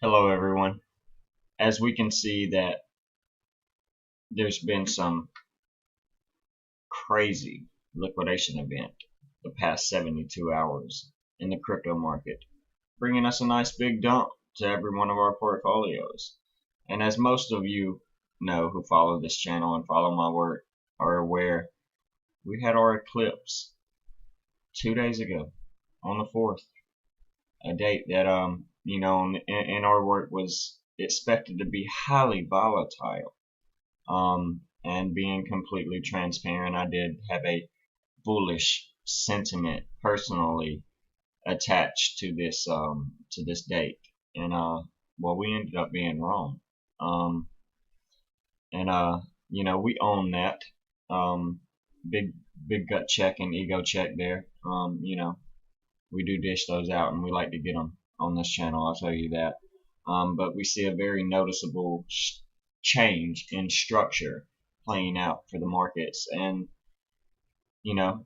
Hello everyone. As we can see that there's been some crazy liquidation event the past 72 hours in the crypto market, bringing us a nice big dump to every one of our portfolios. And as most of you know who follow this channel and follow my work are aware, we had our eclipse 2 days ago on the 4th, a date that in our work was expected to be highly volatile. And being completely transparent, I did have a bullish sentiment personally attached to this date, and well, we ended up being wrong. Um, and we own that. Um, big big gut check and ego check there. We do dish those out, and we like to get them on this channel. I'll tell you that. But we see a very noticeable change in structure playing out for the markets, and you know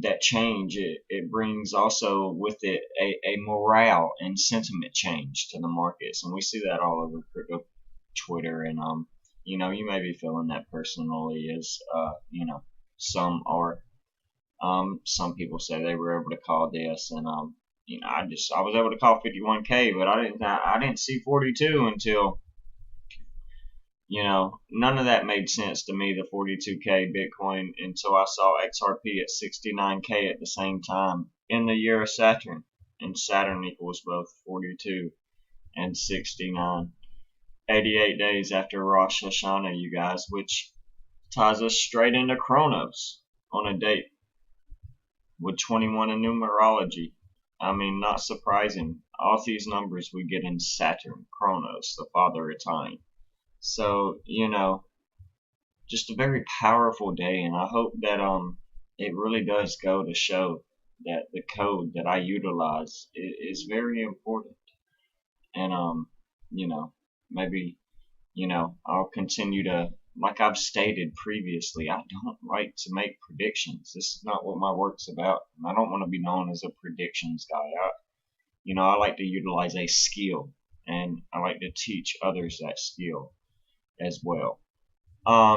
that change it brings also with it a morale and sentiment change to the markets, and we see that all over crypto Twitter, and you may be feeling that personally as some are. Some people say they were able to call this, and I was able to call 51K, but I didn't see 42 until none of that made sense to me. The 42K Bitcoin until I saw XRP at 69K at the same time in the year of Saturn, and Saturn equals both 42 and 69. 88 days after Rosh Hashanah, you guys, which ties us straight into Chronos on a date with 21 in numerology. I mean, not surprising. All these numbers we get in Saturn, Chronos, the father of time. So, just a very powerful day, and I hope that it really does go to show that the code that I utilize is very important. And maybe I'll continue to, like I've stated previously, I don't like to make predictions. This is not what my work's about. I don't want to be known as a predictions guy. I like to utilize a skill, and I like to teach others that skill as well.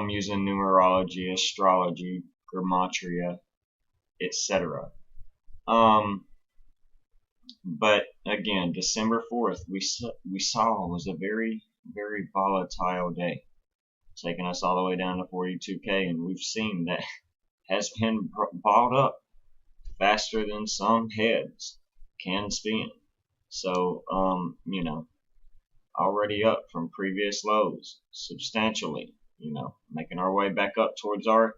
Using numerology, astrology, gematria, etc. Um, but again, December 4th, we saw was a very, very volatile day, taking us all the way down to 42K, and we've seen that has been bought up faster than some heads can spin. So, already up from previous lows substantially, making our way back up towards our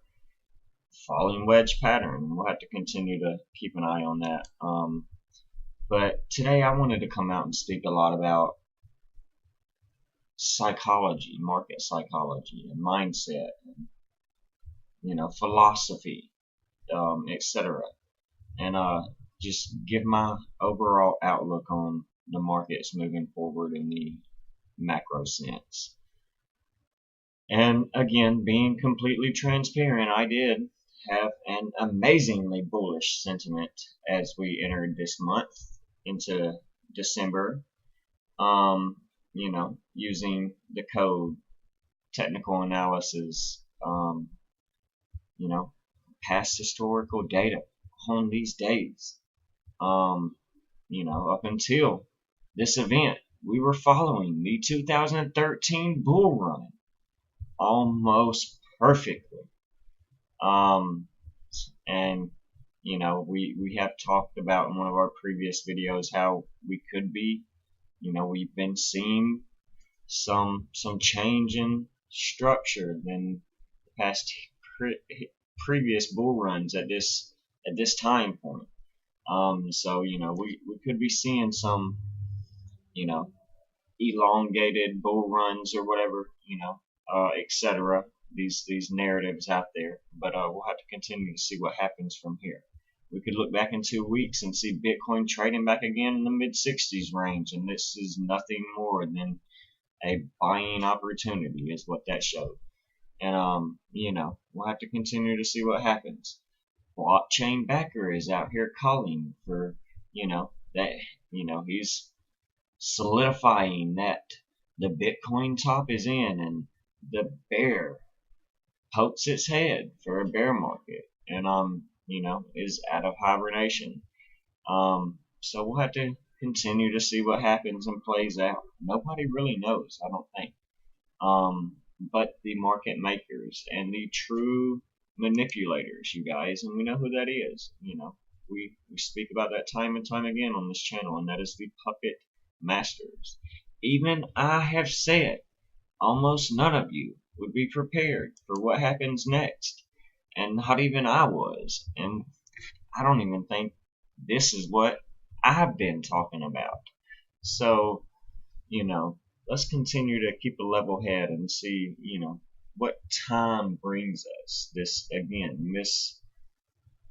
falling wedge pattern. We'll have to continue to keep an eye on that. But today I wanted to come out and speak a lot about psychology, market psychology, and mindset, and philosophy, etc. And just give my overall outlook on the markets moving forward in the macro sense. And again, being completely transparent, I did have an amazingly bullish sentiment as we entered this month into December. Using the code, technical analysis, past historical data on these days. Up until this event, we were following the 2013 bull run almost perfectly. And we have talked about in one of our previous videos how we could be, we've been seeing some change in structure than the past previous bull runs at this time point. So we could be seeing some you know elongated bull runs or whatever, etc. These narratives out there, but we'll have to continue to see what happens from here. We could look back in 2 weeks and see Bitcoin trading back again in the mid 60s range, and this is nothing more than a buying opportunity, is what that showed. And we'll have to continue to see what happens. Blockchain backer is out here calling for, that he's solidifying that the Bitcoin top is in and the bear pokes its head for a bear market and is out of hibernation. So we'll have to continue to see what happens and plays out. Nobody really knows, I don't think. But the market makers and the true manipulators, you guys, and we know who that is. We speak about that time and time again on this channel, and that is the puppet masters. Even I have said almost none of you would be prepared for what happens next, and not even I was. And I don't even think this is what I've been talking about. So, let's continue to keep a level head and see, what time brings us. This, again,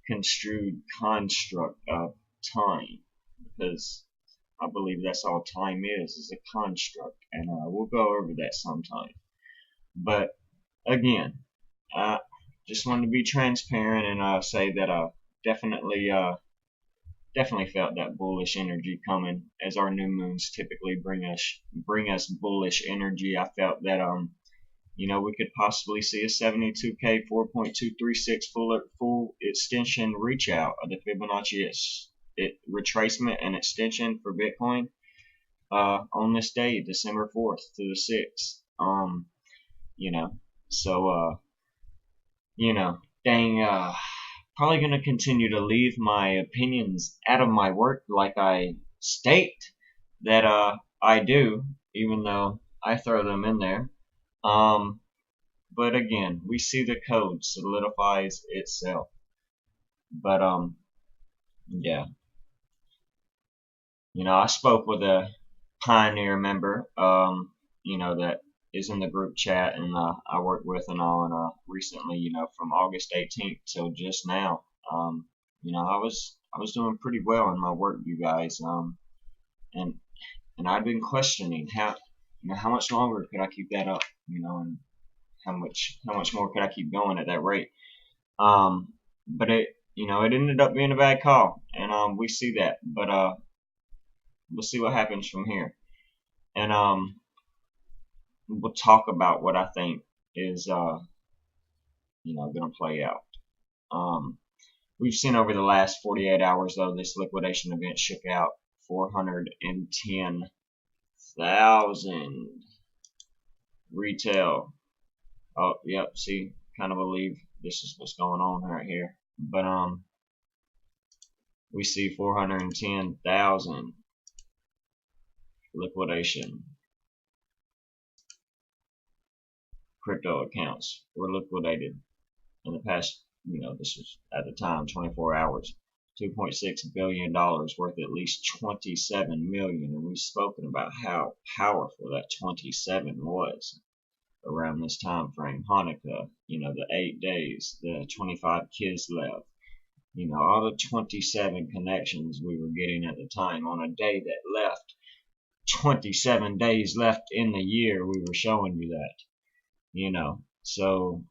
misconstrued construct of time. Because I believe that's all time is a construct. And we'll go over that sometime. But, again, I just wanted to be transparent and say that I definitely felt that bullish energy coming, as our new moons typically bring us bullish energy. I felt that we could possibly see a 72K 4.236 full extension reach out of the Fibonacci retracement and extension for Bitcoin on this day, December 4th to the 6th. So dang, probably going to continue to leave my opinions out of my work like I state that I do, even though I throw them in there. But again, we see the code solidifies itself. But yeah. I spoke with a Pioneer member, that is in the group chat and I work with and all, and recently, from August 18th till just now, I was doing pretty well in my work, you guys, and I've been questioning how much longer could I keep that up, and how much more could I keep going at that rate, but it ended up being a bad call, and we see that, but we'll see what happens from here, and we'll talk about what I think is going to play out. We've seen over the last 48 hours, though, this liquidation event shook out 410,000 retail. Oh, yep. See, kind of believe this is what's going on right here. But we see 410,000 liquidation. Crypto accounts were liquidated in the past, this was at the time 24 hours. $2.6 billion worth at least 27 million, and we've spoken about how powerful that 27 was around this time frame. Hanukkah, the 8 days, the 25 kids left, all the 27 connections we were getting at the time on a day that left 27 days left in the year. We were showing you that. So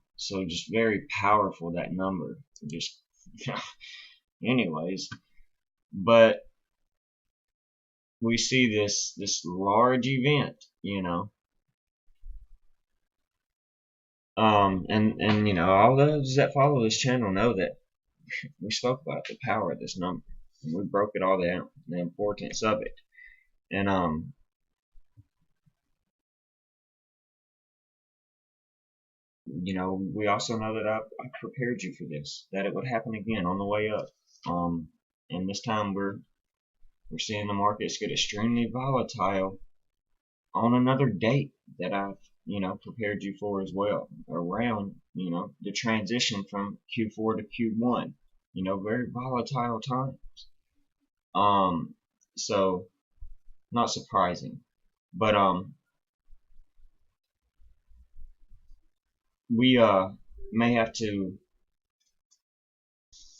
just very powerful, that number. Just anyways, but we see this large event, and all those that follow this channel know that we spoke about the power of this number, and we broke it all down, the importance of it, and we also know that I prepared you for this, that it would happen again on the way up. And this time we're seeing the markets get extremely volatile on another date that I've, prepared you for as well, around, the transition from Q4 to Q1, very volatile times. So not surprising, but we may have to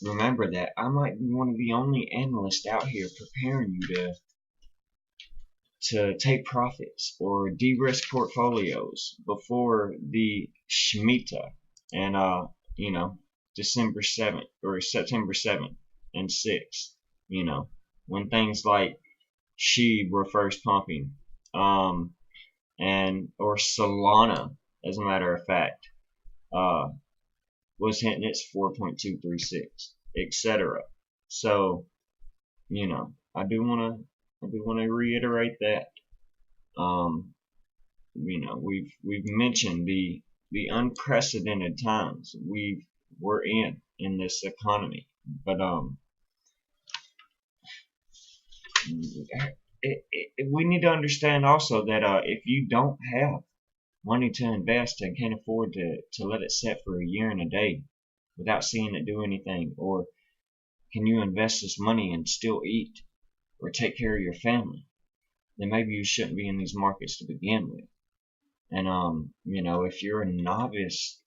remember that I might be one of the only analysts out here preparing you to take profits or de-risk portfolios before the Shemitah and December 7th or September 7th and 6th, when things like SHIB were first pumping, and or Solana, as a matter of fact, uh, was hitting its 4.236, etc. So, I do wanna reiterate that. We've mentioned the unprecedented times we're in this economy, but we need to understand also that if you don't have money to invest and can't afford to let it sit for a year and a day without seeing it do anything, or can you invest this money and still eat or take care of your family, then maybe you shouldn't be in these markets to begin with. And if you're a novice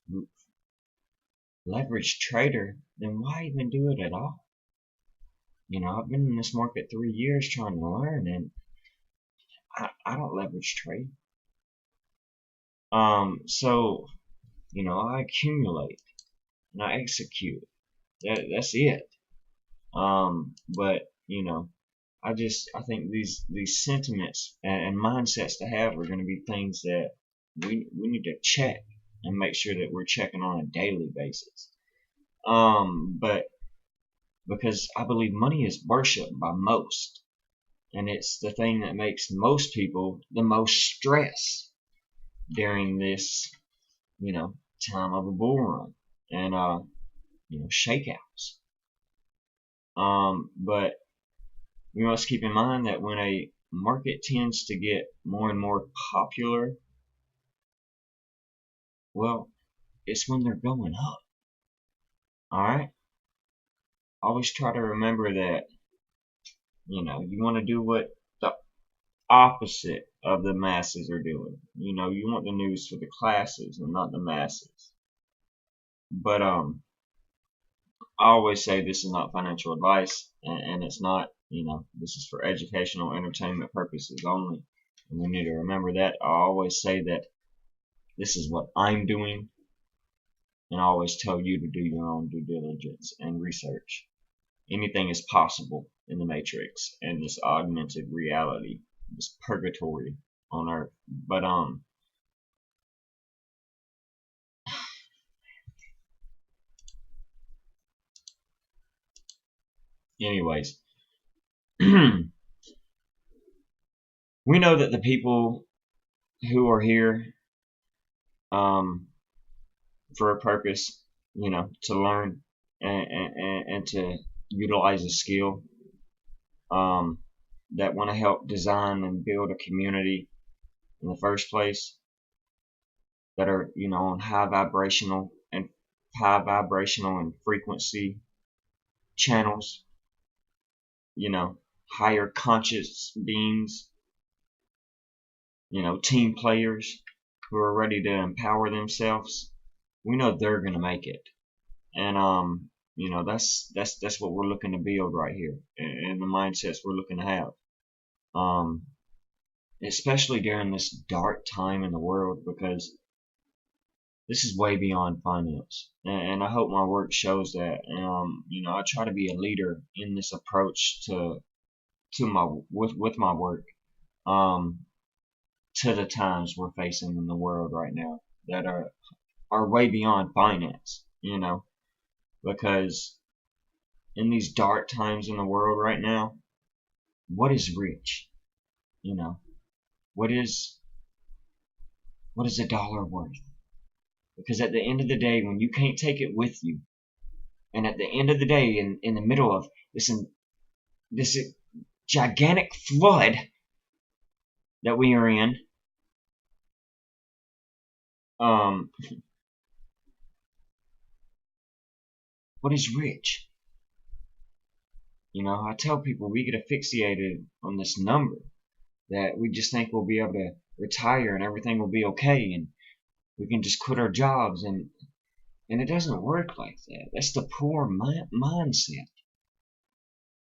leverage trader, then why even do it at all? I've been in this market 3 years trying to learn, and I don't leverage trade. So I accumulate and I execute. That's it. But I think these sentiments and mindsets to have are going to be things that we need to check and make sure that we're checking on a daily basis. But because I believe money is worshipped by most, and it's the thing that makes most people the most stress during this, time of a bull run and shakeouts. But we must keep in mind that when a market tends to get more and more popular, well, it's when they're going up. All right. Always try to remember that. You want to do what the opposite of the masses are doing. You want the news for the classes and not the masses. But I always say this is not financial advice, and it's not. This is for educational, entertainment purposes only. And we need to remember that. I always say that this is what I'm doing, and I always tell you to do your own due diligence and research. Anything is possible in the matrix and this augmented reality, this purgatory on earth. But anyways, we know that the people who are here for a purpose, to learn and to utilize a skill, that want to help design and build a community in the first place, that are on high vibrational and frequency channels, higher conscious beings, team players who are ready to empower themselves. We know they're gonna make it, and that's what we're looking to build right here, and the mindsets we're looking to have, especially during this dark time in the world, because this is way beyond finance, and I hope my work shows that. And I try to be a leader in this approach to my with my work, to the times we're facing in the world right now that are way beyond finance. Because in these dark times in the world right now, what is rich? What is a dollar worth? Because at the end of the day, when you can't take it with you, and at the end of the day, in the middle of this gigantic flood that we are in, what is rich? I tell people we get asphyxiated on this number, that we just think we'll be able to retire and everything will be okay, and we can just quit our jobs, and it doesn't work like that. That's the poor mindset.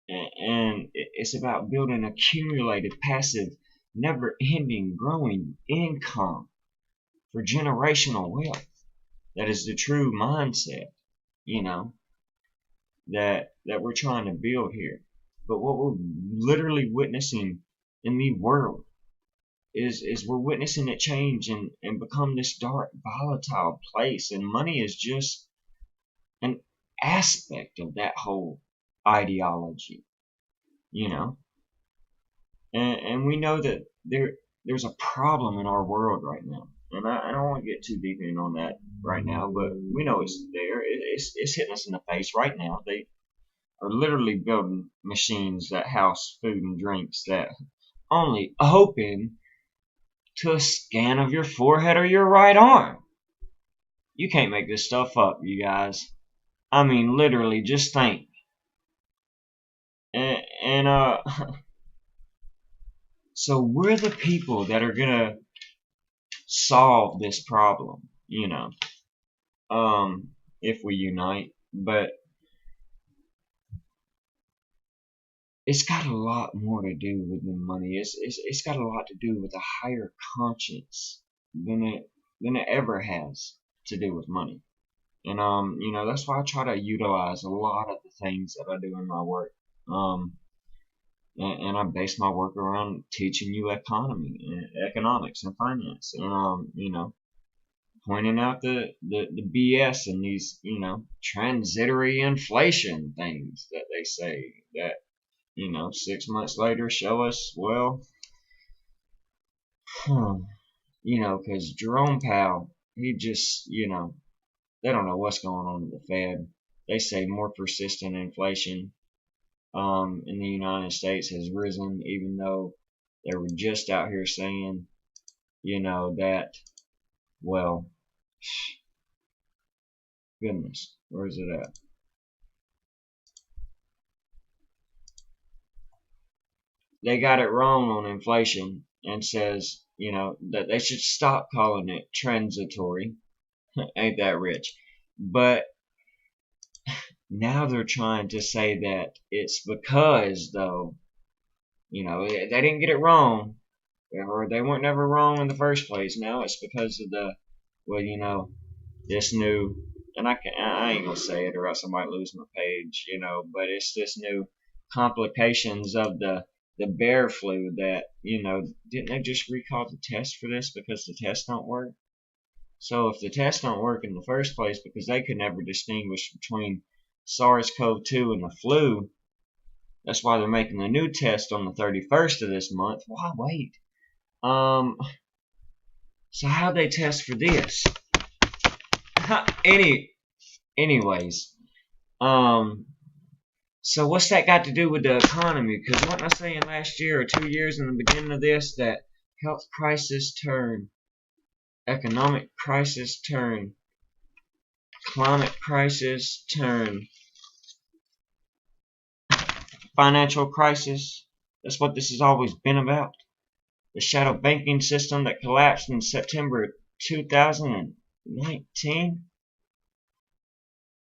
And it's about building accumulated, passive, never-ending, growing income for generational wealth. That is the true mindset, that we're trying to build here. But what we're literally witnessing in the world is we're witnessing it change and become this dark, volatile place. And money is just an aspect of that whole ideology, you know. And we know that there's a problem in our world right now. And I don't want to get too deep in on that right now, but we know it's there. It's hitting us in the face right now. They are literally building machines that house food and drinks that only open to a scan of your forehead or your right arm. You can't make this stuff up, you guys. I mean, literally, just think. And so we're the people that are gonna solve this problem, if we unite. But it's got a lot more to do with the money. It's got a lot to do with a higher conscience than it ever has to do with money. And that's why I try to utilize a lot of the things that I do in my work. And I base my work around teaching you economics and finance, and pointing out the BS and these transitory inflation things that they say that 6 months later show us, well, because Jerome Powell, he just they don't know what's going on in the Fed. They say more persistent inflation in the United States has risen, even though they were just out here saying, that, well, goodness, where is it at? They got it wrong on inflation and says, that they should stop calling it transitory. Ain't that rich? But now they're trying to say that it's because, though, they didn't get it wrong, or they weren't never wrong in the first place. Now it's because of this new, and I ain't gonna say it or else I might lose my page, but it's this new complications of the bear flu that, didn't they just recall the test for this because the test don't work? So if the test don't work in the first place because they could never distinguish between SARS-CoV-2 and the flu, that's why they're making the new test on the 31st of this month. Why wait? So how'd they test for this? Anyways, so what's that got to do with the economy? Because wasn't I saying last year or 2 years in the beginning of this that health crisis turn, economic crisis turn, climate crisis turn, financial crisis? That's what this has always been about. The shadow banking system that collapsed in September 2019.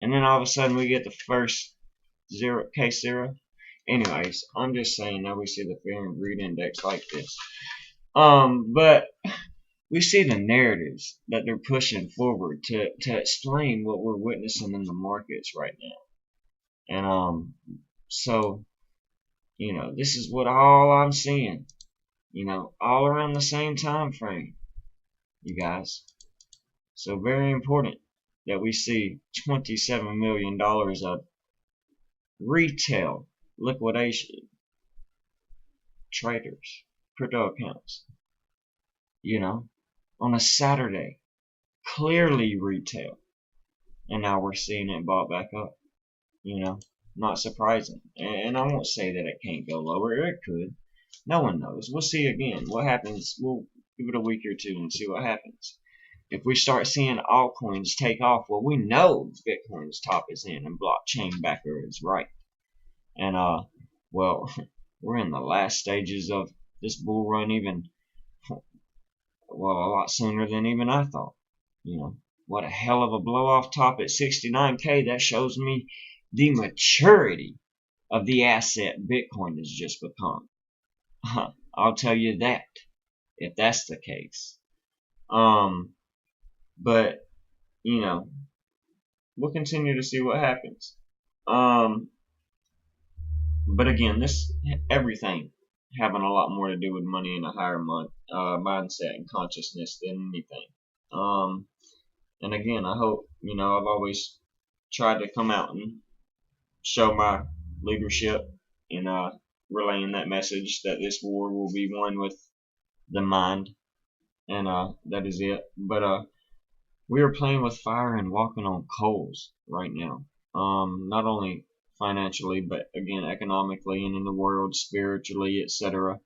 And then all of a sudden we get the first case zero. Anyways, I'm just saying now we see the fear and greed index like this. But we see the narratives that they're pushing forward to explain what we're witnessing in the markets right now. And so this is what all I'm seeing, all around the same time frame, you guys. So very important that we see $27 million of retail liquidation traders, crypto accounts, on a Saturday, clearly retail. And now we're seeing it bought back up, not surprising. And I won't say that it can't go lower. It could. No one knows. We'll see again. What happens, we'll give it a week or two and see what happens. If we start seeing altcoins take off, well, we know Bitcoin's top is in and blockchain backer is right. And, well, we're in the last stages of this bull run a lot sooner than even I thought. What a hell of a blow off top at 69K. That shows me the maturity of the asset Bitcoin has just become. I'll tell you that, if that's the case. But, we'll continue to see what happens. But again, everything having a lot more to do with money and a higher mindset and consciousness than anything. Um, and again, I hope, I've always tried to come out and show my leadership in relaying that message that this war will be won with the mind, and that is it. But we are playing with fire and walking on coals right now. Not only financially, but again economically and in the world, spiritually, etc.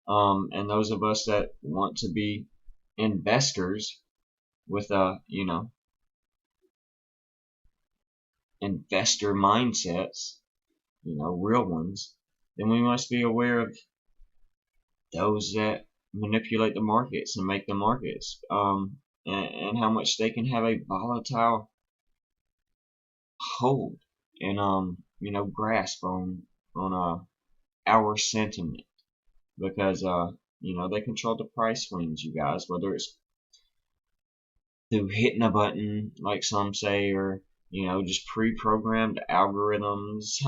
And those of us that want to be investors with investor mindsets, real ones, then we must be aware of those that manipulate the markets and make the markets, and how much they can have a volatile hold and grasp on our sentiment, because they control the price swings, you guys, whether it's through hitting a button like some say, or just pre-programmed algorithms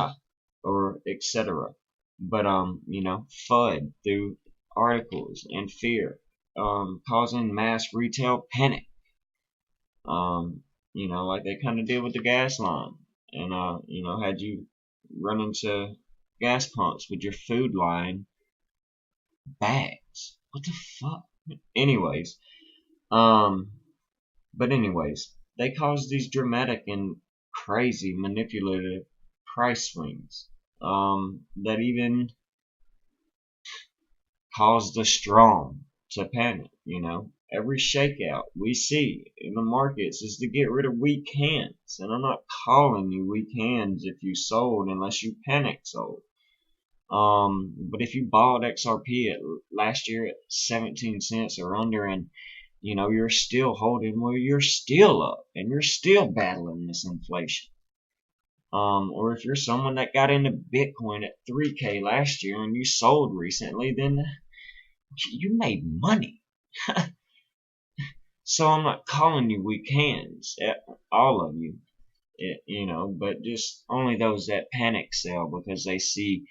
or etc. But FUD through articles and fear, causing mass retail panic, like they kind of did with the gas line, and had you run into gas pumps with your food line bags. What the fuck? Anyways, um, but anyways, they cause these dramatic and crazy manipulative price swings, that even cause the strong to panic. Every shakeout we see in the markets is to get rid of weak hands, and I'm not calling you weak hands if you sold unless you panic sold. But if you bought XRP last year at 17 cents or under, and you're still holding, well, you're still up and you're still battling this inflation. Or if you're someone that got into Bitcoin at 3K last year and you sold recently, then you made money. So I'm not calling you weak hands, all of you, but just only those that panic sell because they see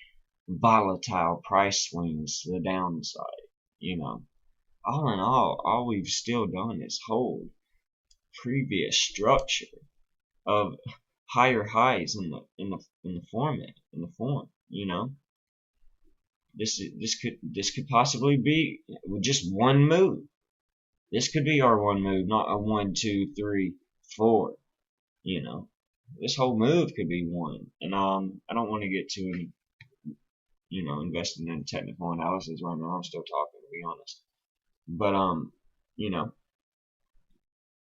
volatile price swings to the downside. All in all we've still done is hold previous structure of higher highs in the form. This could possibly be just one move. This could be our one move, not a 1, 2, 3, 4. This whole move could be one. And I don't want to get too invested in technical analysis right now. I'm still talking, to be honest. But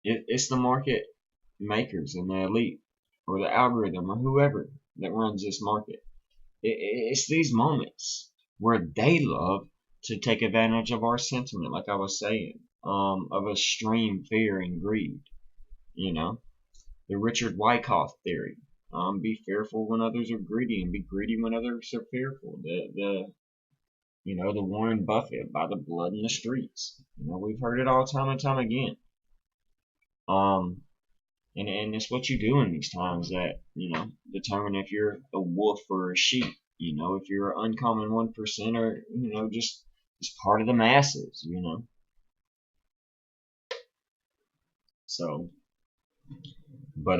it's the market makers and the elite, or the algorithm, or whoever that runs this market. It's these moments where they love to take advantage of our sentiment, like I was saying, of extreme fear and greed. The Richard Wyckoff theory. Be fearful when others are greedy, and be greedy when others are fearful. The Warren Buffett, by the blood in the streets. We've heard it all time and time again. And it's what you do in these times that, determine if you're a wolf or a sheep. If you're an uncommon 1%, or, just part of the masses, So, but,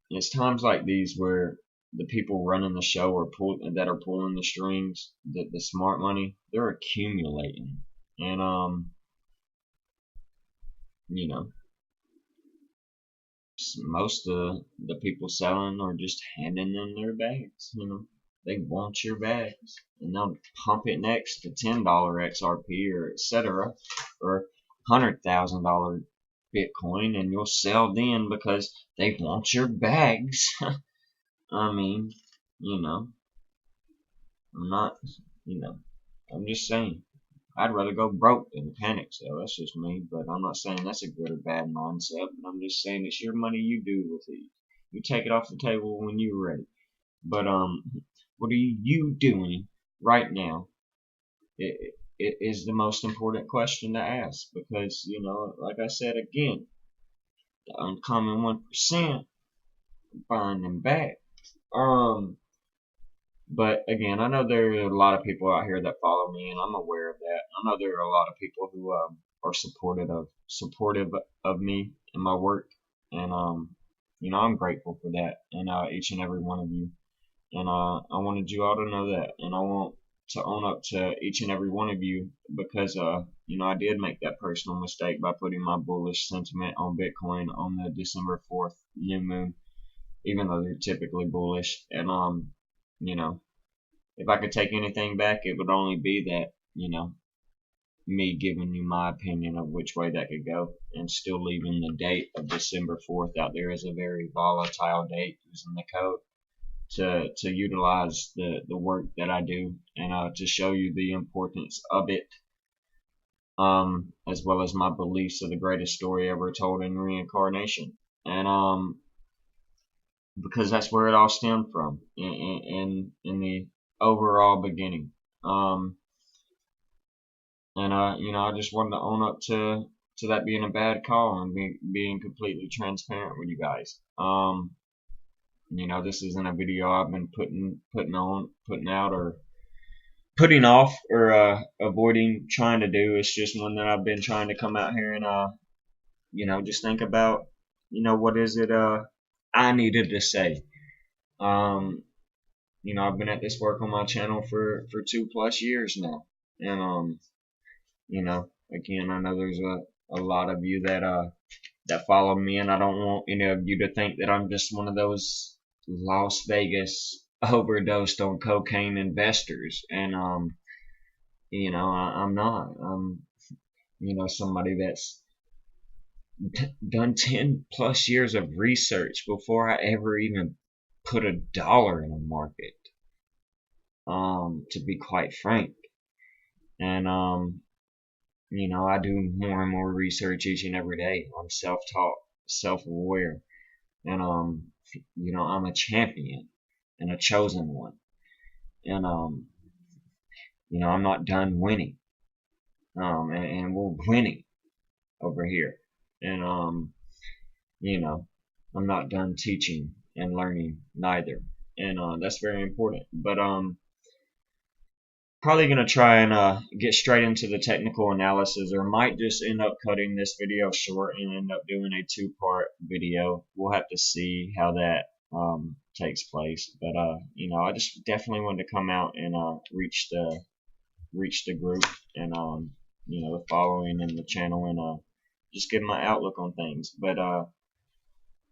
it's times like these where the people running the show are pulling the strings, the smart money, they're accumulating. And, most of the people selling are just handing them their bags. They want your bags, and they'll pump it next to $10 XRP or etc. or $100,000 Bitcoin, and you'll sell then because they want your bags. I mean, I'm not, I'm just saying. I'd rather go broke than panic sell. That's just me. But I'm not saying that's a good or bad mindset. But I'm just saying it's your money. You do with it. You take it off the table when you're ready. But what are you doing right now? It is the most important question to ask, because like I said again, the uncommon 1% buying them back. But again, I know there are a lot of people out here that follow me, and I'm aware of that. I know there are a lot of people who are supportive of me and my work, and I'm grateful for that, and each and every one of you. And I wanted you all to know that, and I want to own up to each and every one of you because I did make that personal mistake by putting my bullish sentiment on Bitcoin on the December 4th new moon, even though they're typically bullish. And you know, if I could take anything back, it would only be that, me giving you my opinion of which way that could go, and still leaving the date of December 4th out there as a very volatile date using the code to utilize the work that I do, and to show you the importance of it, as well as my beliefs of the greatest story ever told in reincarnation. And because that's where it all stemmed from in the overall beginning. Um, and I just wanted to own up to that being a bad call and being completely transparent with you guys. This isn't a video I've been putting out, or putting off, or avoiding trying to do. It's just one that I've been trying to come out here and just think about, what is it I needed to say. Um, I've been at this work on my channel for 2+ years now, and again, I know there's a lot of you that follow me, and I don't want any of you to think that I'm just one of those Las Vegas overdosed on cocaine investors. And I'm not. I'm somebody that's done 10+ years of research before I ever even put a dollar in a market. To be quite frank, and I do more and more research each and every day. I'm self-taught, self-aware, and I'm a champion and a chosen one. And I'm not done winning. And we're winning over here. And I'm not done teaching and learning neither. And that's very important. But probably gonna try and get straight into the technical analysis, or might just end up cutting this video short and end up doing a 2-part video. We'll have to see how that takes place. But I just definitely wanted to come out and reach the group, and the following in the channel, and just give my outlook on things. But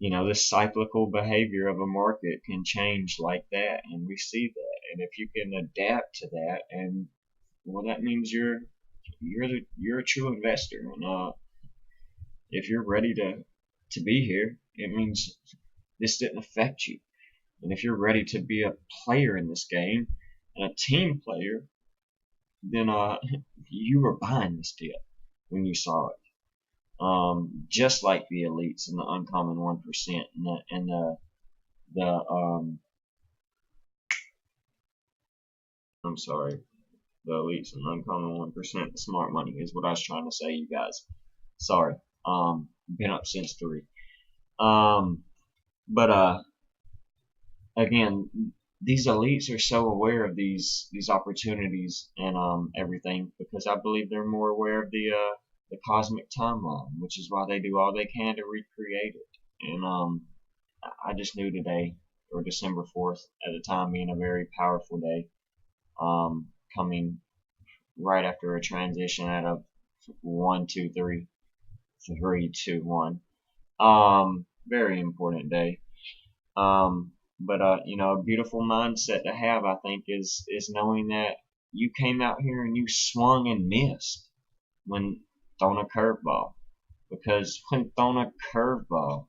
this cyclical behavior of a market can change like that, and we see that. And if you can adapt to that, and well, that means you're a true investor. And if you're ready to be here, it means this didn't affect you. And if you're ready to be a player in this game and a team player, then you were buying this dip when you saw it. Just like the elites and the uncommon 1% I'm sorry, the elites and the uncommon 1%, the smart money is what I was trying to say, you guys. Sorry. Been up since 3. But again, these elites are so aware of these opportunities and everything, because I believe they're more aware of the cosmic timeline, which is why they do all they can to recreate it. And I just knew today, or December 4th at the time, being a very powerful day, coming right after a transition out of 1, 2, 3, 3, 2, 1. Very important day. But a beautiful mindset to have, I think, is knowing that you came out here and you swung and missed when thrown a curveball. Because when thrown a curveball,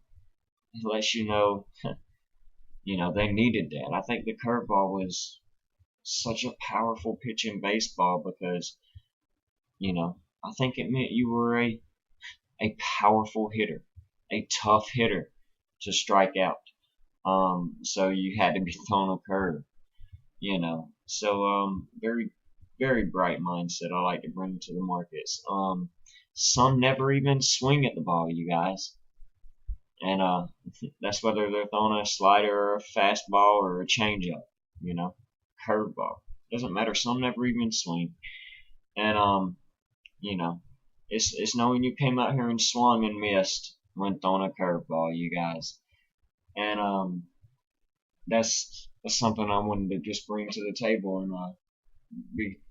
it lets you know, they needed that. I think the curveball was such a powerful pitch in baseball because, I think it meant you were a powerful hitter, a tough hitter to strike out. So you had to be thrown a curve, So very, very bright mindset I like to bring to the markets. Some never even swing at the ball, you guys. And that's whether they're throwing a slider or a fastball or a changeup, curveball. Doesn't matter. Some never even swing. And you know, it's knowing you came out here and swung and missed when throwing a curveball, you guys. And that's something I wanted to just bring to the table and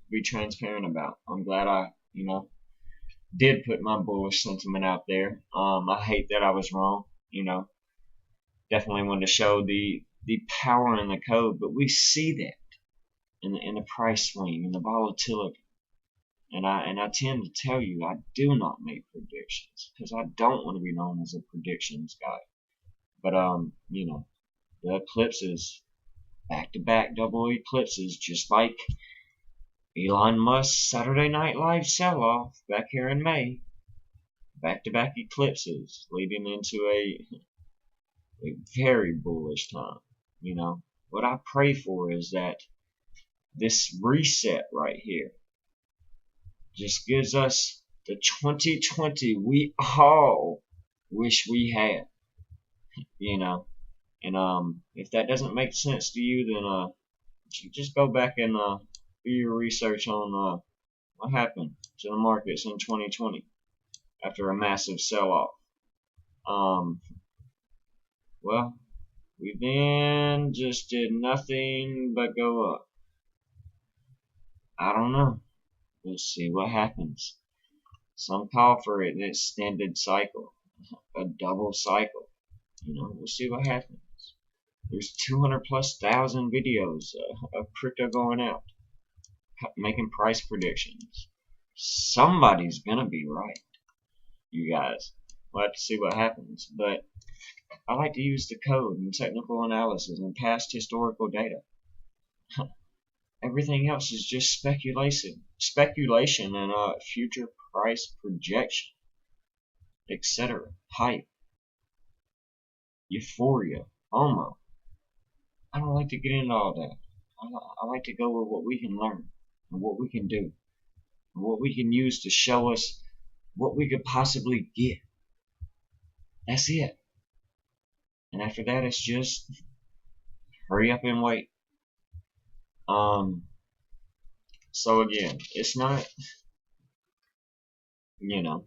be transparent about. I'm glad I did put my bullish sentiment out there. I hate that I was wrong. Definitely wanted to show the power in the code, but we see that in the price swing and the volatility. And I tend to tell you I do not make predictions because I don't want to be known as a predictions guy. But the eclipses, back-to-back double eclipses, just like Elon Musk's Saturday Night Live sell-off back here in May. Back-to-back eclipses leading into a very bullish time. What I pray for is that this reset right here just gives us the 2020 we all wish we had. And if that doesn't make sense to you, then just go back and do your research on what happened to the markets in 2020 after a massive sell-off. Well, we then just did nothing but go up. I don't know. Let's see what happens. Some call for an extended cycle, a double cycle. We'll see what happens. There's 200,000+ videos of crypto going out, making price predictions. Somebody's gonna be right, you guys. We'll have to see what happens. But I like to use the code and technical analysis and past historical data. Everything else is just speculation and future price projection, etc. Hype, euphoria, FOMO. I don't like to get into all that. I like to go with what we can learn and what we can do and what we can use to show us what we could possibly get. That's it. And after that, it's just hurry up and wait. So again, it's not, a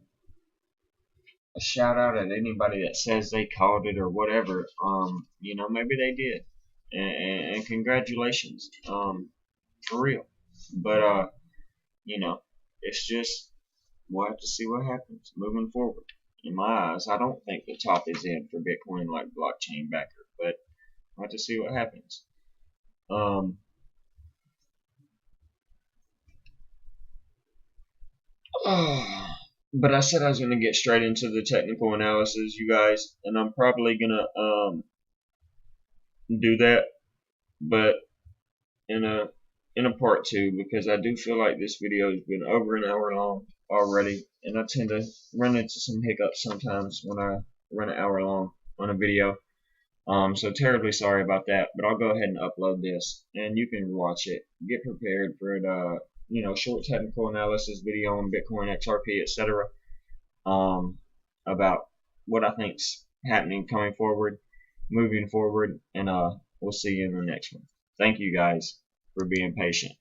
shout out at anybody that says they called it or whatever. Maybe they did, and congratulations, for real. But it's just we'll have to see what happens moving forward. In my eyes, I don't think the top is in for Bitcoin like blockchain backer, but we'll have to see what happens. But I said I was gonna get straight into the technical analysis, you guys, and I'm probably gonna do that, but in a part two, because I do feel like this video has been over an hour long already, and I tend to run into some hiccups sometimes when I run an hour long on a video. So terribly sorry about that, but I'll go ahead and upload this, and you can watch it. Get prepared for the short technical analysis video on Bitcoin, XRP, etc. About what I think's happening moving forward, and we'll see you in the next one. Thank you guys for being patient.